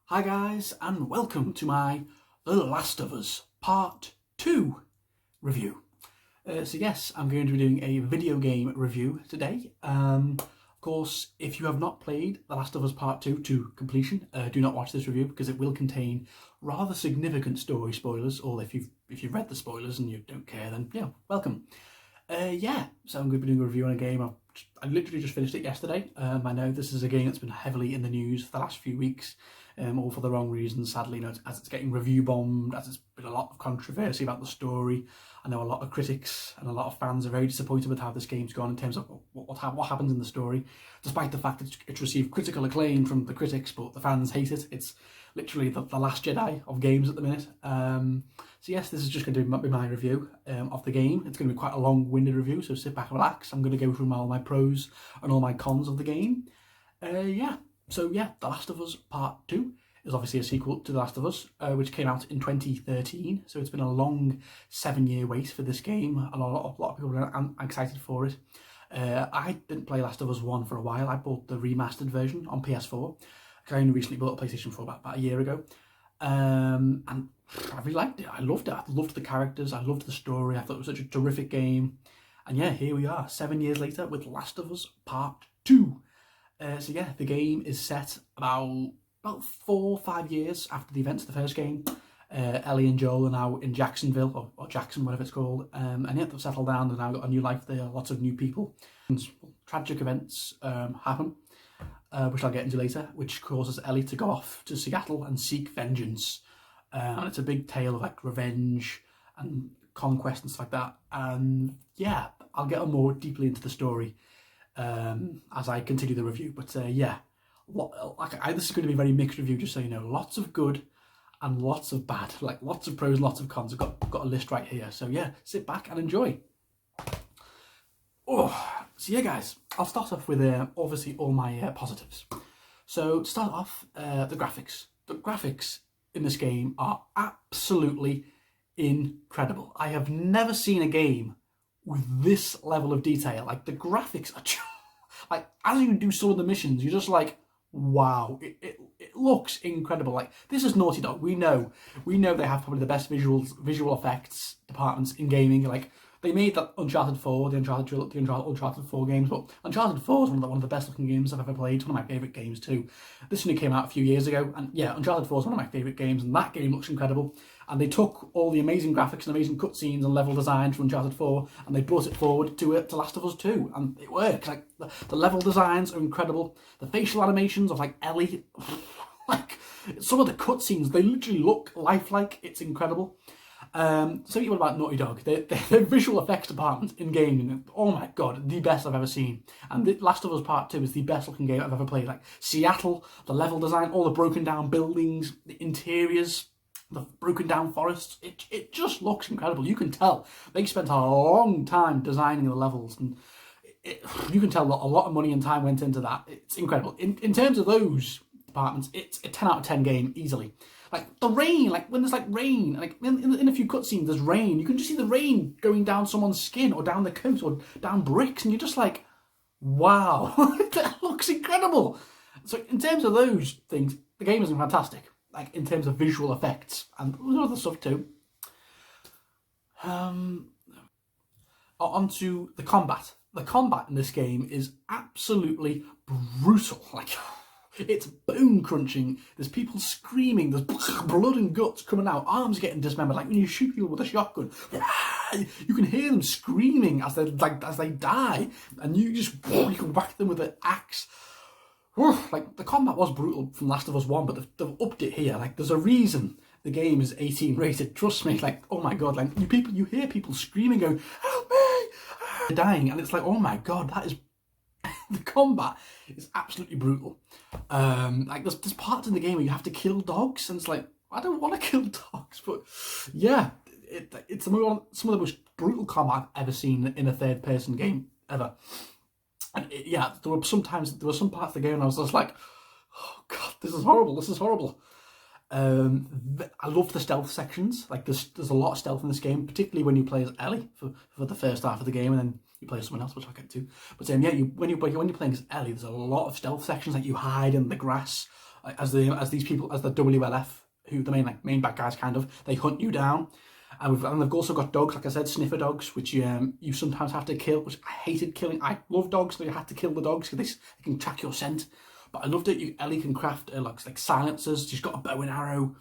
Hi guys, and welcome to my The Last of Us Part 2 review. So yes, I'm going to be doing a video game review today. Of course, if you have not played The Last of Us Part 2 to completion, do not watch this review because it will contain rather significant story spoilers, or if you've read the spoilers and you don't care, then yeah, welcome. So I'm going to be doing a review on a game. I literally just finished it yesterday. I know this is a game that's been heavily in the news for the last few weeks, all for the wrong reasons, sadly, as it's getting review bombed, as there's been a lot of controversy about the story. I know a lot of critics and a lot of fans are very disappointed with how this game's gone in terms of what happens in the story, despite the fact that it's received critical acclaim from the critics, but the fans hate it. It's literally the last Jedi of games at the minute. So yes, this is just going to be my review of the game. It's going to be quite a long-winded review, so sit back and relax. I'm going to go through all my pros and all my cons of the game. The Last of Us Part 2 is obviously a sequel to The Last of Us, which came out in 2013. So it's been a long 7-year wait for this game, and a lot of people are excited for it. I didn't play Last of Us 1 for a while. I bought the remastered version on PS4. I only recently bought a PlayStation 4 about a year ago. And I really liked it. I loved it. I loved the characters. I loved the story. I thought it was such a terrific game. And yeah, here we are, 7 years later with Last of Us Part 2. The game is set about 4 or 5 years after the events of the first game. Ellie and Joel are now in Jacksonville, or Jackson, whatever it's called. And yeah, they've settled down. They've now got a new life there, lots of new people. And tragic events happen. Which I'll get into later, which causes Ellie to go off to Seattle and seek vengeance. And it's a big tale of like revenge and conquest and stuff like that. And yeah, I'll get more deeply into the story as I continue the review. But this is going to be a very mixed review, just so you know. Lots of good and lots of bad, like lots of pros, lots of cons. I've got a list right here. So yeah, sit back and enjoy. So yeah, guys, I'll start off with obviously all my positives. So to start off, the graphics. The graphics in this game are absolutely incredible. I have never seen a game with this level of detail. Like, the graphics are like, as you do some of the missions, you're just like, wow, it looks incredible. Like, this is Naughty Dog. We know they have probably the best visual effects departments in gaming. Like, they made that Uncharted 4, the Uncharted 4 games, but Uncharted 4 is one of the best looking games I've ever played. It's one of my favourite games too. This only came out a few years ago, and yeah, Uncharted 4 is one of my favourite games, and that game looks incredible. And they took all the amazing graphics and amazing cutscenes and level design from Uncharted 4, and they brought it forward to Last of Us 2, and it works. Like, the level designs are incredible. The facial animations of like Ellie, like some of the cutscenes, they literally look lifelike. It's incredible. So what about Naughty Dog? Their visual effects department in gaming, oh my god, the best I've ever seen. And The Last of Us Part 2 is the best looking game I've ever played. Like, Seattle, the level design, all the broken down buildings, the interiors, the broken down forests, it just looks incredible. You can tell they spent a long time designing the levels, and you can tell a lot of money and time went into that. It's incredible. In terms of those departments, it's a 10 out of 10 game easily. Like, the rain, like when there's like rain, like in a few cutscenes there's rain, you can just see the rain going down someone's skin or down the coat or down bricks, and you're just like, wow, that looks incredible. So in terms of those things, the game is fantastic, like in terms of visual effects and other stuff too. Onto the combat. The combat in this game is absolutely brutal. Like, it's bone crunching. There's people screaming. There's blood and guts coming out. Arms getting dismembered. Like when you shoot people with a shotgun, you can hear them screaming as they die, and you can whack them with an axe. Like, the combat was brutal from Last of Us 1, but they've upped it here. Like, there's a reason the game is 18 rated. Trust me. Like, oh my god. Like, you hear people screaming, going, "Help me!" They're dying, and it's like, oh my god, that is. The combat is absolutely brutal. Like, there's parts in the game where you have to kill dogs, and it's like, I don't want to kill dogs, but yeah, it's some of the most brutal combat I've ever seen in a third-person game ever. And there were some parts of the game and I was just like, oh god, this is horrible. I love the stealth sections. Like, there's a lot of stealth in this game, particularly when you play as Ellie for the first half of the game, and then you play as someone else, which I'll get to. But when you're playing as Ellie, there's a lot of stealth sections. Like, you hide in the grass like, as these people, as the WLF, who the main bad guys kind of, they hunt you down. And they've also got dogs, like I said, sniffer dogs, which you sometimes have to kill, which I hated killing. I love dogs, so you had to kill the dogs because they can track your scent. But I loved it. Ellie can craft like silencers. She's got a bow and arrow.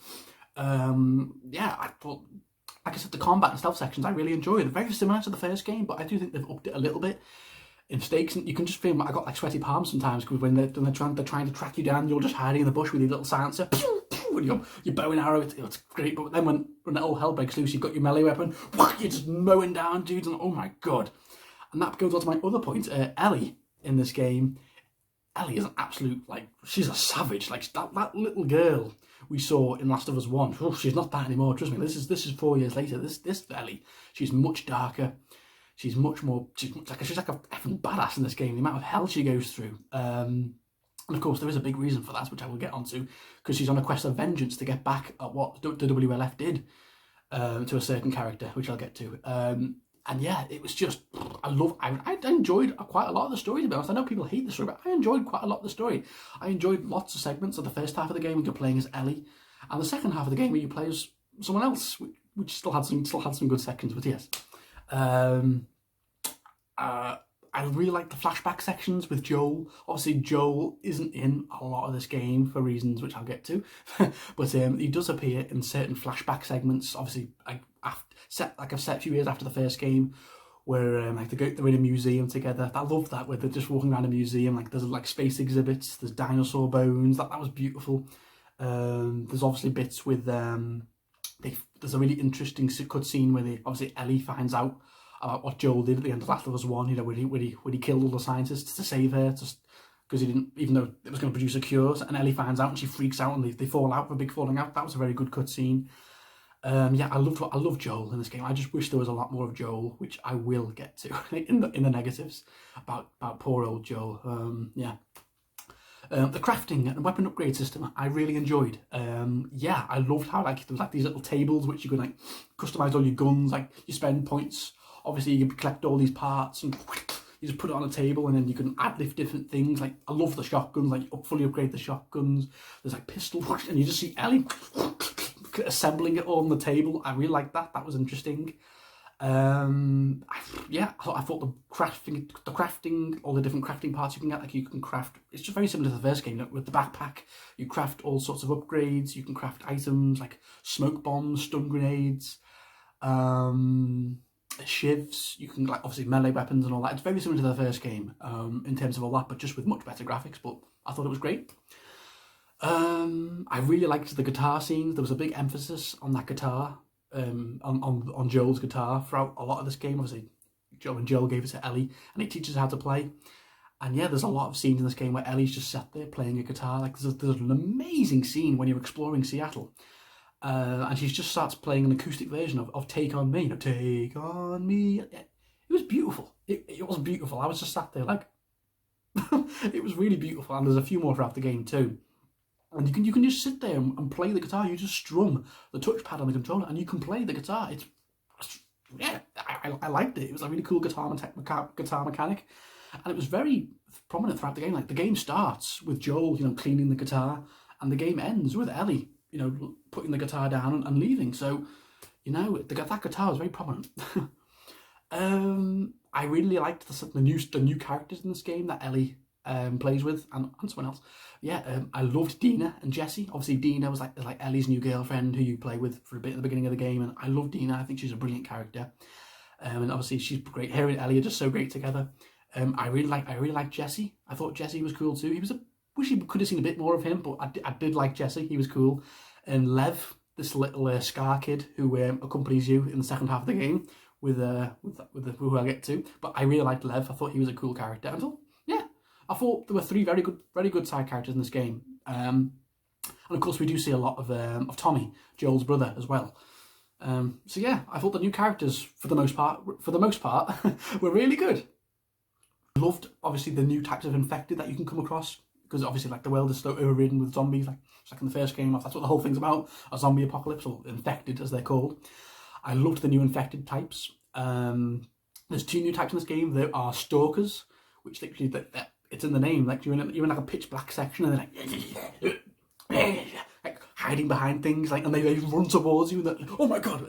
Yeah, I thought, like I said, the combat and stealth sections I really enjoyed. They're very similar to the first game, but I do think they've upped it a little bit in stakes. And you can just feel I got like sweaty palms sometimes because when they're trying to track you down, you're just hiding in the bush with your little silencer. With your bow and arrow, it's great. But then when all hell breaks loose, you've got your melee weapon. You're just mowing down dudes, and oh my god! And that goes on to my other point. Ellie in this game. Ellie is an absolute, like, she's a savage. Like, that little girl we saw in Last of Us 1, oh, she's not that anymore, trust me. This is 4 years later. This Ellie, she's much darker. She's much more, she's like a effing badass in this game. The amount of hell she goes through. And of course, there is a big reason for that, which I will get onto, because she's on a quest of vengeance to get back at what the WLF did to a certain character, which I'll get to. And yeah, it was just, I enjoyed quite a lot of the story, to be honest. I know people hate the story, but I enjoyed quite a lot of the story. I enjoyed lots of segments of the first half of the game when you're playing as Ellie, and the second half of the game where you play as someone else, which still had some good sections, but yes. I really like the flashback sections with Joel. Obviously, Joel isn't in a lot of this game for reasons which I'll get to, but he does appear in certain flashback segments. Obviously, I've set a few years after the first game, where they're in a museum together. I love that, where they're just walking around a museum. Like, there's like space exhibits, there's dinosaur bones. That was beautiful. There's obviously bits with there's a really interesting cutscene where obviously Ellie finds out about what Joel did at the end of Last of Us 1, when he killed all the scientists to save her, just because he didn't, even though it was going to produce a cure. And Ellie finds out and she freaks out and they fall out for a big falling out. That was a very good cutscene. Yeah, I love Joel in this game. I just wish there was a lot more of Joel, which I will get to in the negatives about poor old Joel. Yeah. The crafting and weapon upgrade system I really enjoyed. Yeah, I loved how there was these little tables which you could customize all your guns. Like, you spend points. Obviously, you can collect all these parts and you just put it on a table, and then you can add different things. Like, I love the shotguns. Like, you fully upgrade the shotguns. There's pistols, and you just see Ellie assembling it all on the table. I really liked that. That was interesting. Yeah, I thought the crafting, all the different crafting parts you can get, you can craft. It's just very similar to the first game. With the backpack, you craft all sorts of upgrades. You can craft items like smoke bombs, stun grenades, shivs. You can obviously melee weapons and all that. It's very similar to the first game in terms of all that, but just with much better graphics. But I thought it was great. I really liked the guitar scenes. There was a big emphasis on that guitar, on Joel's guitar throughout a lot of this game. Obviously, Joel gave it to Ellie, and he teaches her how to play. And yeah, there's a lot of scenes in this game where Ellie's just sat there playing a guitar. Like, there's an amazing scene when you're exploring Seattle. And she just starts playing an acoustic version of Take On Me. Take On Me. It was beautiful. It was beautiful. I was just sat there like, it was really beautiful. And there's a few more throughout the game too. And you can just sit there and play the guitar. You just strum the touchpad on the controller and you can play the guitar. Yeah, I liked it. It was a really cool guitar mechanic. And it was very prominent throughout the game. Like, the game starts with Joel, cleaning the guitar, and the game ends with Ellie, putting the guitar down and leaving. So, that guitar was very prominent. I really liked the new characters in this game that Ellie plays with, and someone else. Yeah, I loved Dina and Jessie. Obviously, Dina was like Ellie's new girlfriend who you play with for a bit at the beginning of the game, and I love Dina. I think she's a brilliant character, and obviously she's great. Her and Ellie are just so great together. I really like Jessie. I thought Jessie was cool too. Wish you could have seen a bit more of him, but I did like Jessie. He was cool. And Lev, this little Scar kid who accompanies you in the second half of the game with who I'll get to. But I really liked Lev. I thought he was a cool character. I thought there were three very good side characters in this game. And of course, we do see a lot of Tommy, Joel's brother, as well. So yeah, I thought the new characters, for the most part, were really good. I loved, obviously, the new types of infected that you can come across, because obviously, the world is so overridden with zombies, just like in the first game. That's what the whole thing's about, a zombie apocalypse, or infected as they're called. I loved the new infected types. There's two new types in this game. There are stalkers, which literally, it's in the name. Like, you're in a pitch black section, and they're like, hiding behind things, like, and they run towards you, and oh my god,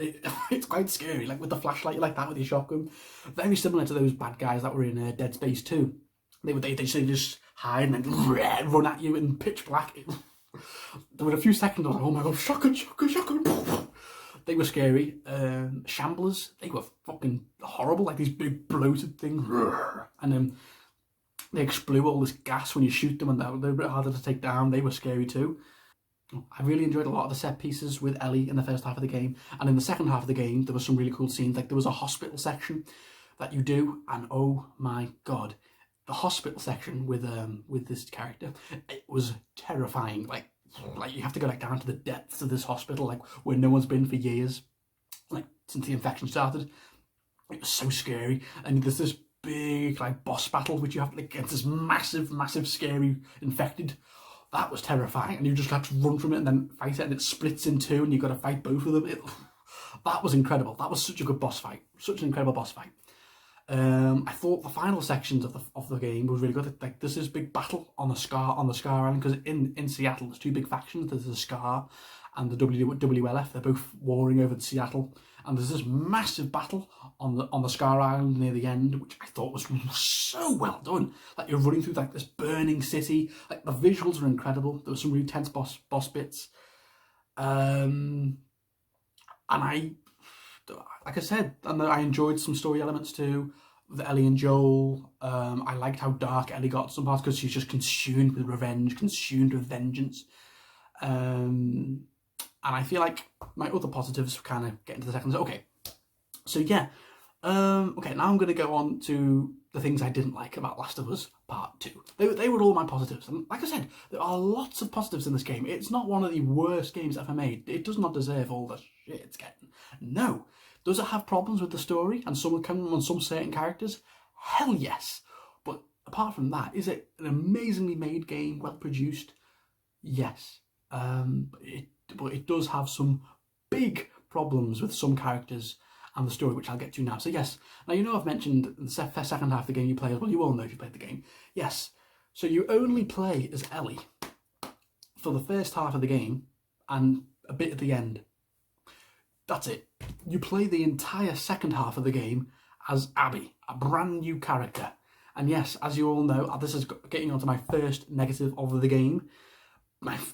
it's quite scary, like with the flashlight like that with your shotgun. Very similar to those bad guys that were in Dead Space 2. They just hide and then run at you in pitch black. There were a few seconds I was like, oh my god, shotgun. They were scary. Shamblers, they were fucking horrible, like these big bloated things, and then they explode all this gas when you shoot them, and they're a bit harder to take down. They were scary too. I really enjoyed a lot of the set pieces with Ellie in the first half of the game, and in the second half of the game there was some really cool scenes. Like there was a hospital section that you do, and oh my god, the hospital section with this character, it was terrifying. Like you have to go like down to the depths of this hospital, like where no one's been for years, like since the infection started. It was so scary, and there's this big like boss battle which you have like, against this massive scary infected. That was terrifying, and you just have to run from it and then fight it, and it splits in two and you've got to fight both of them. That was incredible. That was such a good boss fight, such an incredible boss fight. I thought the final sections of the game was really good. Like there's this big battle on the Scar Island, because in Seattle there's two big factions. There's the Scar and the WLF. They're both warring over Seattle, and there's this massive battle on the Scar Island near the end, which I thought was so well done. Like you're running through like this burning city. Like the visuals are incredible. There were some really tense boss bits, and like I said, and I enjoyed some story elements too, with Ellie and Joel. I liked how dark Ellie got some parts, because she's just consumed with revenge, consumed with vengeance. And I feel like my other positives kind of get into the second. Okay, so yeah. Okay, now I'm going to go on to the things I didn't like about Last of Us Part 2. They were all my positives. And like I said, there are lots of positives in this game. It's not one of the worst games ever made. It does not deserve all the shit it's getting. No. Does it have problems with the story and some on some certain characters? Hell yes. But apart from that, is it an amazingly made game, well produced? Yes. But it does have some big problems with some characters and the story, which I'll get to now. So yes, now you know I've mentioned the second half of the game you play as well. You all know if you played the game. Yes, so you only play as Ellie for the first half of the game and a bit at the end. That's it. You play the entire second half of the game as Abby, a brand new character. And yes, as you all know, this is getting on to my first negative of the game.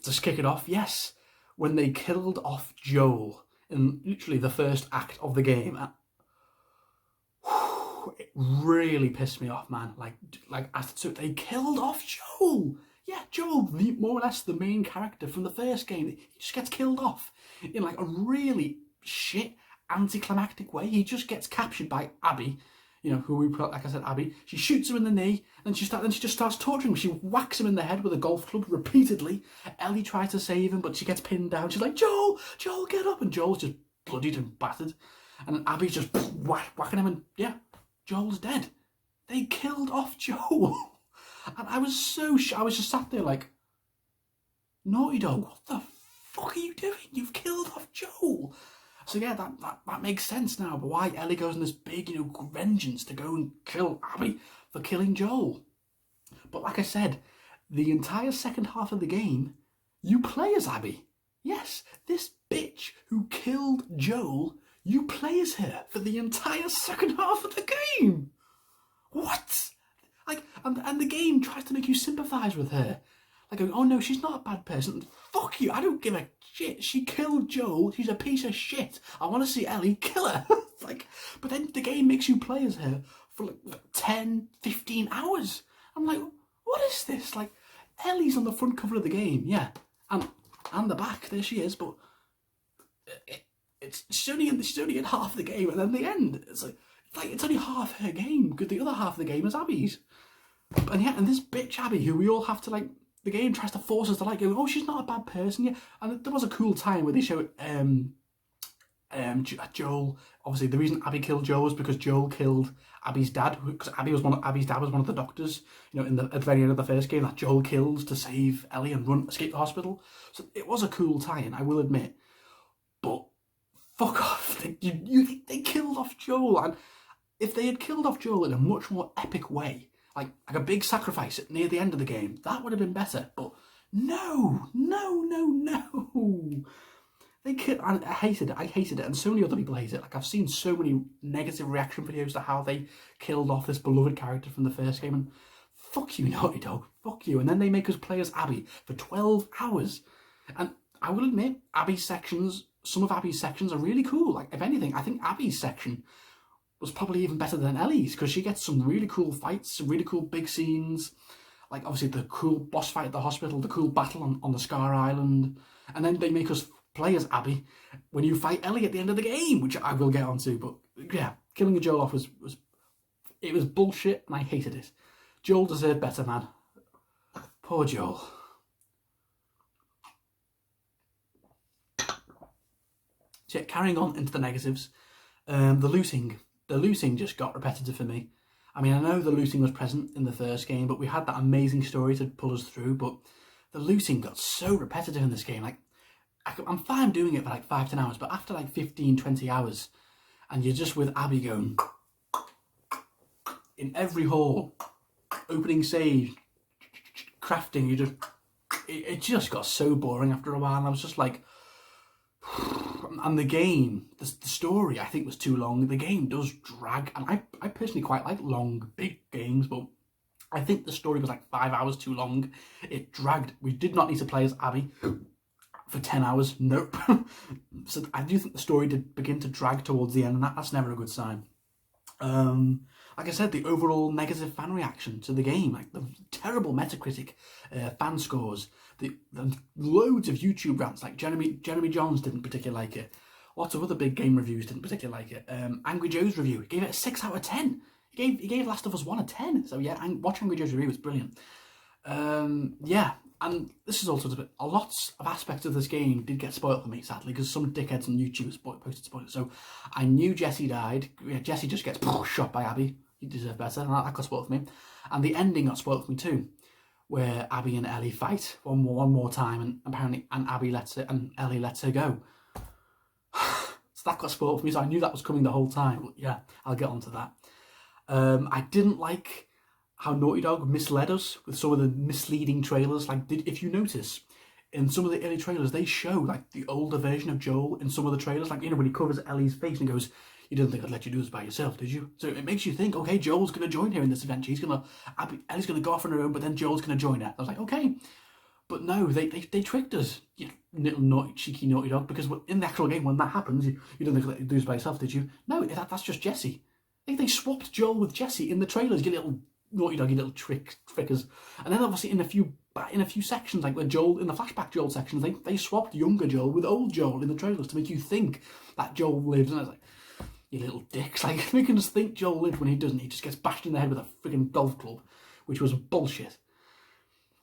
Just kick it off, yes, when they killed off Joel in literally the first act of the game, it really pissed me off, man. They killed off Joel. Yeah, Joel, more or less the main character from the first game, he just gets killed off in like a really shit anticlimactic way. He just gets captured by Abby, you know, who we put, like I said, Abby. She shoots him in the knee, and then she just starts torturing him. She whacks him in the head with a golf club repeatedly. Ellie tries to save him, but she gets pinned down. She's like, Joel, get up, and Joel's just bloodied and battered, and Abby's just whacking him, and yeah, Joel's dead. They killed off Joel, and I was so I was just sat there like, Naughty Dog, what the fuck are you doing? You've killed off Joel. So yeah, that makes sense now, but why Ellie goes on this big, you know, vengeance to go and kill Abby for killing Joel. But like I said, the entire second half of the game, you play as Abby. Yes, this bitch who killed Joel, you play as her for the entire second half of the game. What? Like, and the game tries to make you sympathise with her. Like, going, oh no, she's not a bad person. Fuck you, I don't give a shit. She killed Joel. She's a piece of shit. I want to see Ellie kill her. Like, but then the game makes you play as her for like 10, 15 hours. I'm like, what is this? Like, Ellie's on the front cover of the game, yeah, and the back. There she is. But she's only in half the game, and then the end. It's like it's only half her game, because the other half of the game is Abby's. And yeah, and this bitch Abby, who we all have to like. The game tries to force us to like, oh, she's not a bad person, yeah. And there was a cool time where they showed Joel. Obviously, the reason Abby killed Joel was because Joel killed Abby's dad, because Abby's dad was one of the doctors, you know, at the very end of the first game that Joel kills to save Ellie and escape the hospital. So it was a cool tie-in, I will admit. But fuck off, they killed off Joel, and if they had killed off Joel in a much more epic way, like a big sacrifice near the end of the game, that would have been better. But No, no, no, no. They could. I hated it. I hated it, and so many other people hate it. Like, I've seen so many negative reaction videos to how they killed off this beloved character from the first game, and fuck you, Naughty Dog. Fuck you. And then they make us play as Abby for 12 hours. And I will admit, some of Abby's sections are really cool. Like, if anything, I think Abby's section was probably even better than Ellie's, because she gets some really cool fights, some really cool big scenes. Like, obviously, the cool boss fight at the hospital, the cool battle on the Scar Island. And then they make us play as Abby when you fight Ellie at the end of the game, which I will get onto. But yeah, killing Joel off was bullshit, and I hated it. Joel deserved better, man. Poor Joel. So yeah, carrying on into the negatives, the looting just got repetitive for me. I mean, I know the looting was present in the first game, but we had that amazing story to pull us through. But the looting got so repetitive in this game. Like, I'm fine doing it for like 5-10 hours, but after like 15-20 hours, and you're just with Abby going in every hall, opening sage, crafting, it just got so boring after a while. And I was just like, and the game, the story, I think was too long. The game does drag, and I personally quite like long, big games, but I think the story was like 5 hours too long. It dragged. We did not need to play as Abby for 10 hours. Nope. So I do think the story did begin to drag towards the end, and that's never a good sign. Like I said, the overall negative fan reaction to the game, like the terrible Metacritic fan scores, the loads of YouTube rants, like Jeremy Johns didn't particularly like it. Lots of other big game reviews didn't particularly like it. Angry Joe's review, he gave it a 6 out of 10. He gave Last of Us 1 a 10. So yeah, watch Angry Joe's review, it's brilliant. Yeah, and this is also a lot of aspects of this game did get spoiled for me, sadly, because some dickheads on YouTube posted spoilers. So I knew Jesse died. Jesse just gets shot by Abby. He deserved better, and that got spoiled for me. And the ending got spoiled for me too, where Abby and Ellie fight one more time, and apparently Ellie lets her go. So that got spoiled for me. So I knew that was coming the whole time. But yeah, I'll get onto that. I didn't like how Naughty Dog misled us with some of the misleading trailers. Like, if you notice, in some of the early trailers, they show like the older version of Joel in some of the trailers. Like, you know, when he covers Ellie's face and goes, "You didn't think I'd let you do this by yourself, did you?" So it makes you think, okay, Joel's going to join her in this adventure. Ellie's going to go off on her own, but then Joel's going to join her. I was like, okay. But no, they tricked us, you little cheeky Naughty Dog, because in the actual game, when that happens, you didn't think I'd let you do this by yourself, did you? No, that's just Jesse. They swapped Joel with Jesse in the trailers, you little Naughty Dog, you little trickers. And then obviously in a few sections, like when Joel, in the flashback Joel sections, they swapped younger Joel with old Joel in the trailers to make you think that Joel lives. And I was like, you little dicks, like, we can just think Joel lived when he doesn't. He just gets bashed in the head with a frigging golf club, which was bullshit.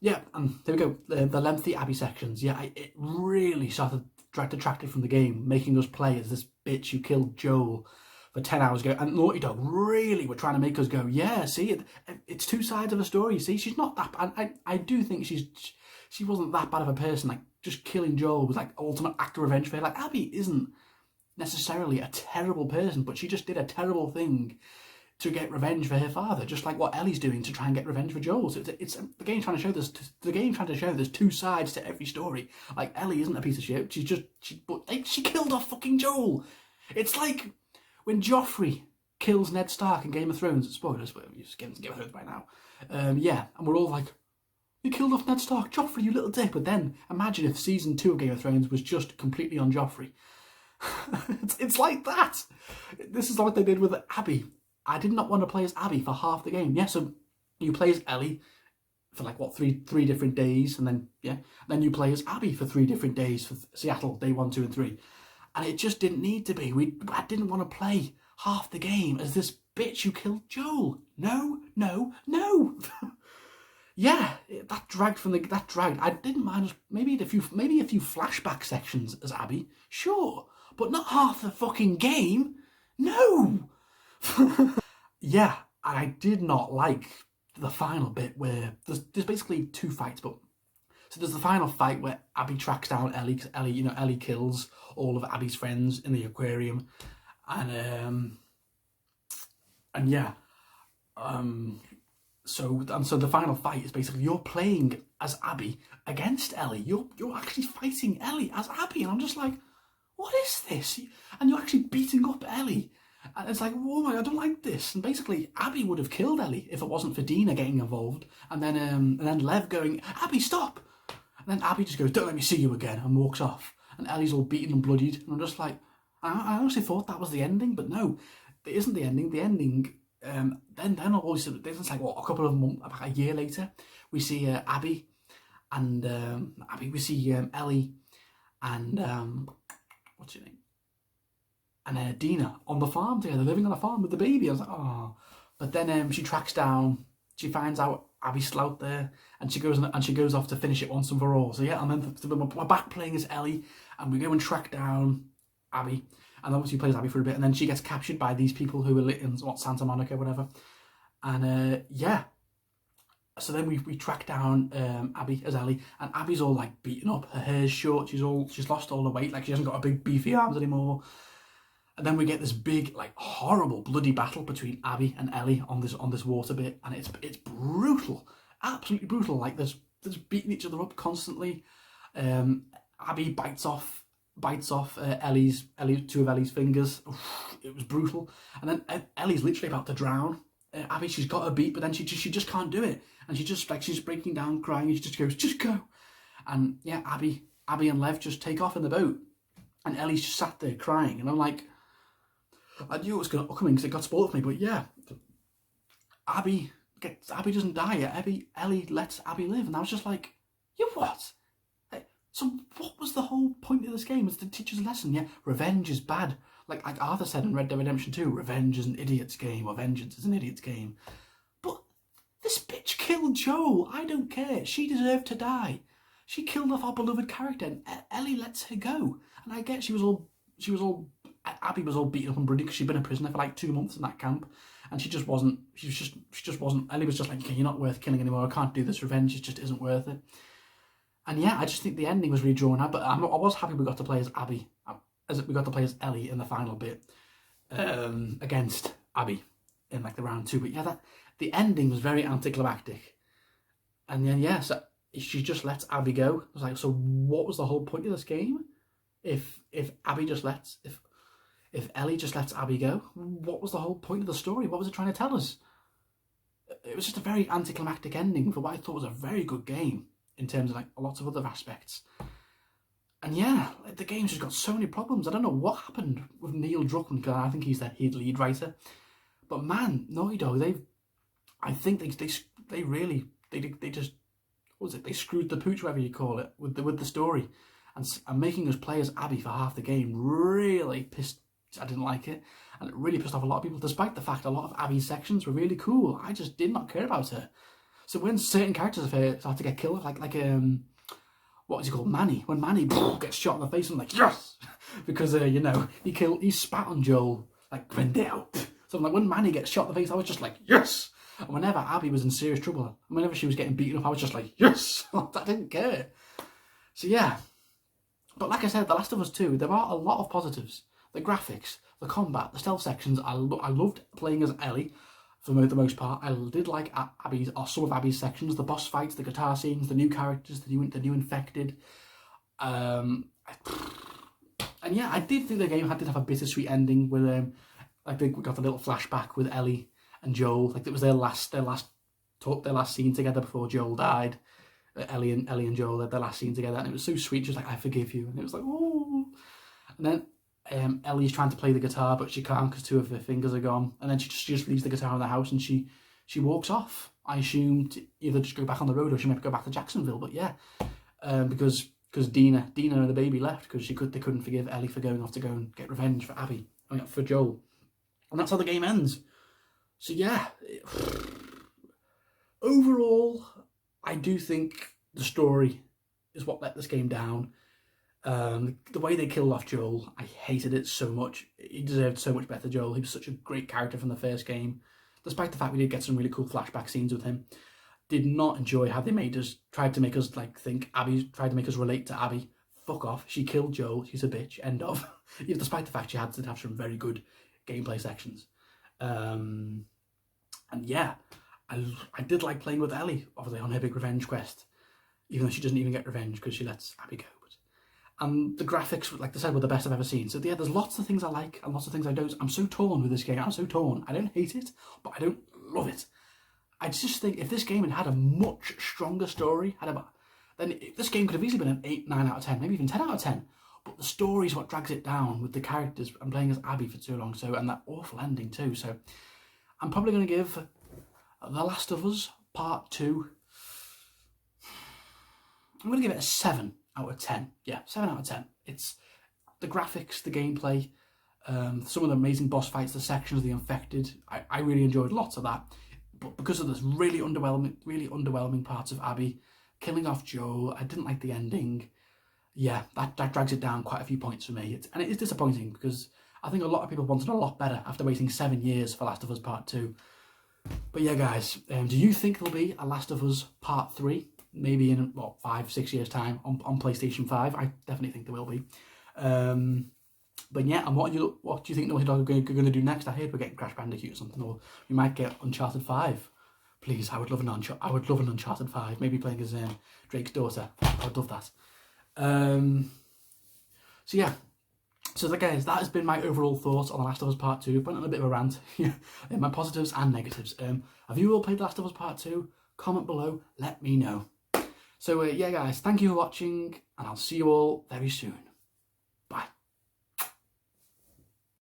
Yeah, and there we go, the lengthy Abby sections. Yeah, it really started detracted from the game, making us play as this bitch who killed Joel for 10 hours ago. And Naughty Dog really were trying to make us go, yeah, see, it's two sides of a story. See, she's not that bad. I do think she wasn't that bad of a person. Like, just killing Joel was like ultimate act of revenge for her. Like, Abby isn't necessarily a terrible person, but she just did a terrible thing to get revenge for her father, just like what Ellie's doing to try and get revenge for Joel. So it's the game trying to show this. The game trying to show there's two sides to every story. Like, Ellie isn't a piece of shit. She killed off fucking Joel. It's like when Joffrey kills Ned Stark in Game of Thrones. Spoilers, but you're just getting to Game of Thrones by now. Yeah, and we're all like, you killed off Ned Stark, Joffrey, you little dick. But then imagine if season 2 of Game of Thrones was just completely on Joffrey. It's like that. This is what they did with Abby. I did not want to play as Abby for half the game. Yeah, so you play as Ellie for like, what, three different days, and then you play as Abby for 3 different days for Seattle, day 1, 2, and 3. And it just didn't need to be. I didn't want to play half the game as this bitch who killed Joel. No. Yeah, that dragged. I didn't mind maybe a few flashback sections as Abby, sure, but not half the fucking game. No. Yeah, I did not like the final bit where there's basically 2 fights, but so there's the final fight where Abby tracks down Ellie, because Ellie kills all of Abby's friends in the aquarium, and yeah, so the final fight is basically you're playing as Abby against Ellie. You're actually fighting Ellie as Abby, and I'm just like, what is this? And you're actually beating up Ellie. And it's like, oh my God, I don't like this. And basically, Abby would have killed Ellie if it wasn't for Dina getting involved. And then Lev going, Abby, stop! And then Abby just goes, don't let me see you again, and walks off. And Ellie's all beaten and bloodied. And I'm just like, I honestly thought that was the ending, but no, it isn't the ending. The ending, then obviously, it's like, what, a couple of months, about a year later, we see Abby and we see Ellie and, what's her name? And Dina on the farm together, living on a farm with the baby. I was like, oh. But then she tracks down, she finds out Abby's still out there, and she goes off to finish it once and for all. So yeah, we're back playing as Ellie, and we go and track down Abby, and obviously plays Abby for a bit, and then she gets captured by these people who are lit in Santa Monica, whatever. And yeah. So then we track down Abby as Ellie, and Abby's all like beaten up. Her hair's short. She's lost all the weight. Like she hasn't got a big beefy arms anymore. And then we get this big, like, horrible, bloody battle between Abby and Ellie on this water bit, and it's brutal, absolutely brutal. Like there's beating each other up constantly. Abby bites off two of Ellie's fingers. Oof, it was brutal. And then Ellie's literally about to drown. Abby, she's got her beat, but then she just can't do it, and she's breaking down, crying, and she just goes, just go. And yeah, Abby and Lev just take off in the boat, and Ellie's just sat there crying, and I'm like, I knew it was going to come in because it got spoiled for me, but yeah, Abby doesn't die yet. Ellie lets Abby live, and I was just like, you what? So what was the whole point of this game? Was to teach us a lesson? Yeah, revenge is bad. Like Arthur said in Red Dead Redemption 2, revenge is an idiot's game, or vengeance is an idiot's game. But this bitch killed Joel. I don't care. She deserved to die. She killed off our beloved character, and Ellie lets her go. And I get Abby was all beaten up and bloody because she'd been a prisoner for like 2 months in that camp, and she just wasn't. Ellie was just like, okay, you're not worth killing anymore. I can't do this. Revenge just isn't worth it. And yeah, I just think the ending was really drawn out. But I was happy we got to play as Abby, as we got to play as Ellie in the final bit against Abby in like the round 2. But yeah, the ending was very anticlimactic. And then yeah, so she just lets Abby go. I was like, so what was the whole point of this game? If Ellie just lets Abby go, what was the whole point of the story? What was it trying to tell us? It was just a very anticlimactic ending for what I thought was a very good game in terms of like lots of other aspects. And yeah, the game's just got so many problems. I don't know what happened with Neil Druckmann, because I think he's the lead writer. But man, Naughty Dog, I think they just they screwed the pooch, whatever you call it, with the story, and making us play as Abby for half the game really pissed. I didn't like it, and it really pissed off a lot of people, despite the fact a lot of Abby's sections were really cool. I just did not care about her. So when certain characters of her start to get killed, like what is he called, Manny? When Manny gets shot in the face, I'm like, yes! Because, he spat on Joel, like, Vendale. So I'm like, when Manny gets shot in the face, I was just like, yes! And whenever Abby was in serious trouble, and whenever she was getting beaten up, I was just like, yes! I didn't care. So yeah. But like I said, The Last of Us 2, there are a lot of positives. The graphics, the combat, the stealth sections. I loved playing as Ellie for the most part. I did like Abby's, or some of Abby's sections, the boss fights, the guitar scenes, the new characters, the new infected. And yeah, I did think the game did have a bittersweet ending with like we got a little flashback with Ellie and Joel. Like it was their last scene together before Joel died. Ellie and Joel had their last scene together, and it was so sweet. Just like, I forgive you, and it was like, oh. And then Ellie's trying to play the guitar, but she can't because 2 of her fingers are gone. And then she just leaves the guitar in the house, and she walks off. I assume to either just go back on the road, or she might go back to Jacksonville. But yeah, because Dina and the baby left because they couldn't forgive Ellie for going off to go and get revenge for Abby, for Joel, and that's how the game ends. So yeah, overall, I do think the story is what let this game down. The way they killed off Joel, I hated it so much. He deserved so much better, Joel. He was such a great character from the first game. Despite the fact we did get some really cool flashback scenes with him. Did not enjoy how they tried to make us relate to Abby. Fuck off. She killed Joel. She's a bitch. End of. Despite the fact she had to have some very good gameplay sections. And yeah, I did like playing with Ellie, obviously, on her big revenge quest. even though she doesn't even get revenge because she lets Abby go. And the graphics, like I said, were the best I've ever seen. So yeah, there's lots of things I like and lots of things I don't. I'm so torn with this game. I'm so torn. I don't hate it, but I don't love it. I just think if this game had had a much stronger story, then this game could have easily been an 8, 9 out of 10, maybe even 10 out of 10. But the story is what drags it down with the characters. I'm playing as Abby for too long, and that awful ending too. So I'm probably going to give The Last of Us Part 2. I'm going to give it a 7 out of 10. Yeah, 7 out of 10. It's the graphics, the gameplay, some of the amazing boss fights, the sections of the infected. I really enjoyed lots of that. But because of this really underwhelming parts of Abby, killing off Joel, I didn't like the ending. Yeah, that drags it down quite a few points for me. And it is disappointing because I think a lot of people wanted a lot better after waiting 7 years for Last of Us Part 2. But yeah, guys, do you think there'll be a Last of Us Part 3? Maybe in, 5, 6 years' time on PlayStation 5. I definitely think there will be. But yeah, and what do you think Naughty Dog are going to do next? I heard we're getting Crash Bandicoot or something, or we might get Uncharted 5. Please, I would love an Uncharted 5. Maybe playing as Drake's daughter. I would love that. So yeah. So guys, that has been my overall thoughts on The Last of Us Part 2. Went on a bit of a rant. My positives and negatives. Have you all played The Last of Us Part 2? Comment below, let me know. So yeah guys, thank you for watching, and I'll see you all very soon.